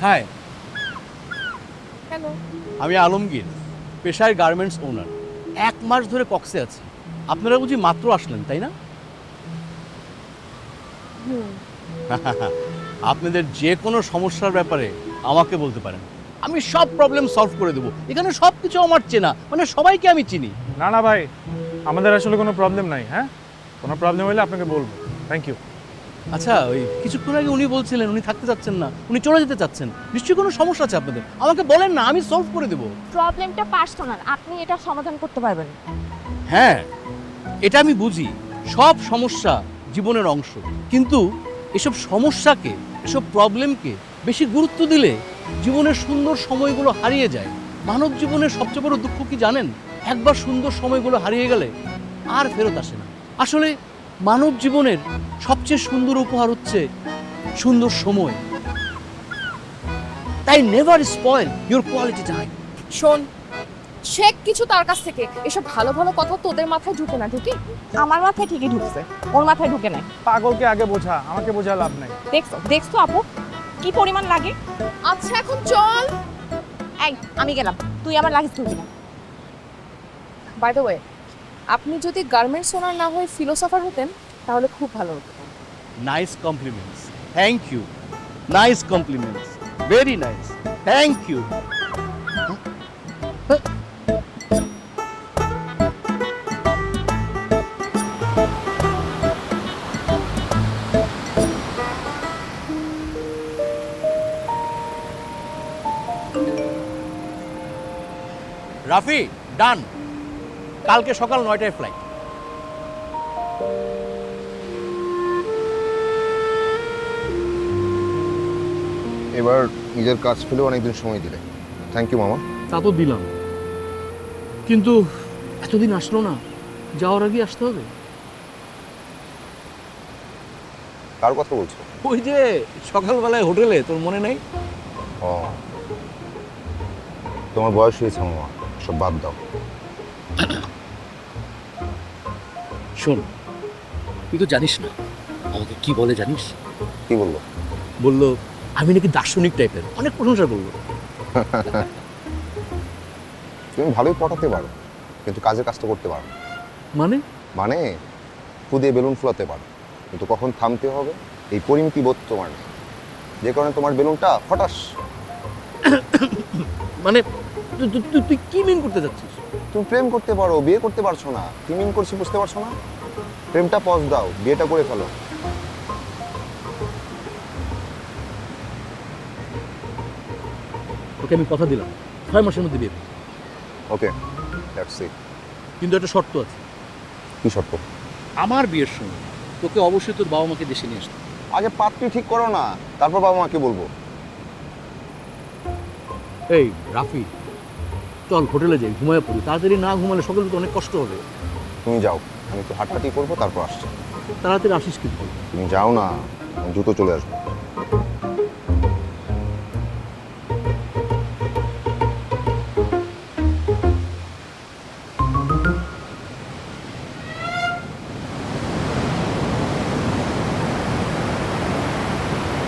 High, hello. আমি আলমগীর, পেশায় garments ওনার। 1 মাস ধরে কক্সে আছি। আপনারা বুঝি মাত্র আসলেন, তাই না? আপনাদের যে কোনো সমস্যার ব্যাপারে আমাকে বলতে পারেন, আমি সব প্রবলেম সলভ করে দেবো। এখানে সব কিছু আমার চেনা, মানে সবাইকে আমি চিনি। না না ভাই, আমাদের আসলে কোনো প্রবলেম নাই। হ্যাঁ, কোনো প্রবলেম হলে আপনাকে বলবো। Thank you. আচ্ছা, ওই কিছুক্ষণ আগে উনি বলছিলেন উনি থাকতে চাচ্ছেন না, উনি চলে যেতে চাচ্ছেন। নিশ্চয়ই কোনো সমস্যা আছে আপনাদের, আমাকে বলেন না, আমি সলভ করে দেবো। প্রবলেমটা পার্সোনাল, আপনি এটা সমাধান করতে পারবেন। হ্যাঁ, এটা আমি বুঝি, সব সমস্যা জীবনের অংশ। কিন্তু এসব সমস্যাকে, এসব প্রবলেমকে বেশি গুরুত্ব দিলে জীবনের সুন্দর সময়গুলো হারিয়ে যায়। মানব জীবনের সবচেয়ে বড় দুঃখ কি জানেন? একবার সুন্দর সময়গুলো হারিয়ে গেলে আর ফেরত আসে না। আসলে মানব জীবনের সবচেয়ে সুন্দর উপহার হচ্ছে সুন্দর সময়। তাই never spoil your quality time. শোন, শেখ কিছু তার কাছ থেকে। এসব ভালো ভালো কথা তোদের মাথায় ঢুকে না, ঢুকি? আমার মাথায় ঠিকই ঢুকছে, ওর মাথায় ঢুকে নাই। পাগলকে আগে বোঝা, আমাকে বোঝা লাভ নাই। দেখছো দেখছো আপু, কি পরিমাণ লাগে। আচ্ছা এখন চল। এই, আমি গেলাম, তুই আমার লাগেজ তুলবি না। বাই দ্য ওয়ে, আপনি যদি গার্মেন্টস ওনার না হয়ে ফিলোসফার হতেন তাহলে খুব ভালো হতো। Nice compliments, thank you. Nice compliments, very nice, thank you. Rafi, done. কালকে সকাল 9টায় ফ্লাইট। এবার নিজের কাজ ফেলেও অনেকদিন সময় দিলে, থ্যাংক ইউ মামা। তা তো দিলাম, কিন্তু এতদিন আসলো না, যাওয়ার আগে আসতে হবে। কার কথা বলছো? ওই যে সকালবেলায় হোটেলে, তোর মনে নেই? ও, তোমার বয়স হয়েছে মামা, সব বাদ দাও। শোন, তুই তো জানিস না আমাকে কি বলে, জানিস? কি বললো? বললো আমি নাকি দার্শনিক টাইপের, অনেক প্রশংসা করলো। তুমি ভালোই পটাতে পারো, কিন্তু কাজের কাজটা করতে পারো না। মানে? মানে খুদে বেলুন ফুলাতে পারো, কিন্তু কখন থামতে হবে এই পরিমিতি বোধ তোমার নেই, যে কারণে তোমার বেলুনটা ফটাস। মানে তুই কি মিন করতে যাচ্ছিস? তুমি প্রেম করতে পারো, বিয়ে করতে পারছো না, কি মিন করছি বুঝতে পারছো না? প্রেমটা পজ দাও, বিয়েটা করে ফেলো। ওকে আমি কথা দিলাম 6 মাসের মধ্যে বিয়ে করব। ওকে, দ্যাটস ইট। কিন্তু একটা শর্ত আছে। কি শর্ত? আমার বিয়ের সময় তোকে অবশ্যই তোর বাবা মাকে দেশে নিয়ে আসতে হবে। আগে পাত্রী ঠিক করো না, তারপর বাবা মাকে বলবো। এই রাফি, চল হোটেলে যাই, ঘুমায় পড়ি। তাড়াতাড়ি না ঘুমালে সকালে তো অনেক কষ্ট হবে। তুমি যাও, আমি একটু হাঁটাহাঁটি করবো, তারপর আসছি। তাড়াতাড়ি আসিস কিন্তু। তুমি যাও না, আমি দ্রুত চলে আসবো।